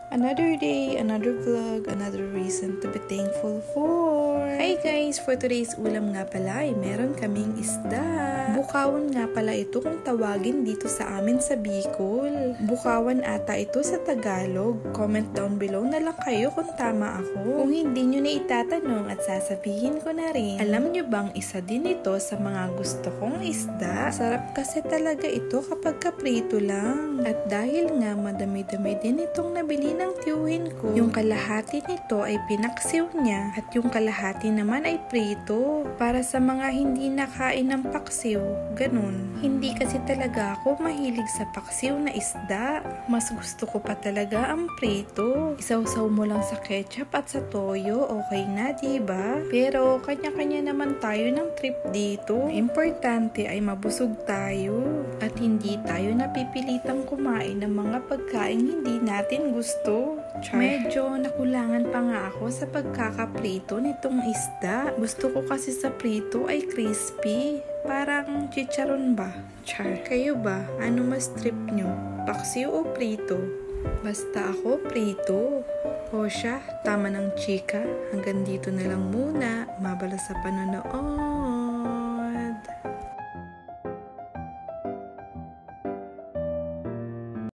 Another day, another vlog, another reason to be thankful for. Hi guys! For today's ulam nga pala ay meron kaming isda. Bukawan nga pala ito kung tawagin dito sa amin sa Bicol. Bukawan ata ito sa Tagalog. Comment down below na lang kayo kung tama ako. Kung hindi nyo na itatanong at sasabihin ko na rin. Alam nyo bang isa din ito sa mga gusto kong isda? Sarap kasi talaga ito kapag kaprito lang. At dahil nga madami-dami din itong nabili ng tiyuhin ko, yung kalahati nito ay pinaksiw niya at yung kalahati naman ay prito. Para sa mga hindi nakain ng paksiw, ganun. Hindi kasi talaga ako mahilig sa paksiw na isda. Mas gusto ko pa talaga ang prito. Isawsaw mo lang sa ketchup at sa toyo, okay na, diba? Pero kanya-kanya naman tayo ng trip dito. Importante ay mabusog tayo at hindi tayo napipilitang kumain ng mga pagkain hindi natin gusto. Medyo nakulangan pa nga ako sa pagkakaprito nitong isda. Gusto ko kasi sa prito ay crispy. Parang chicharon ba? Char. Kayo ba? Ano mas trip nyo? Paksiw o prito? Basta ako prito. O siya, tama ng chika. Hanggang dito na lang muna. Mabala sa panonood.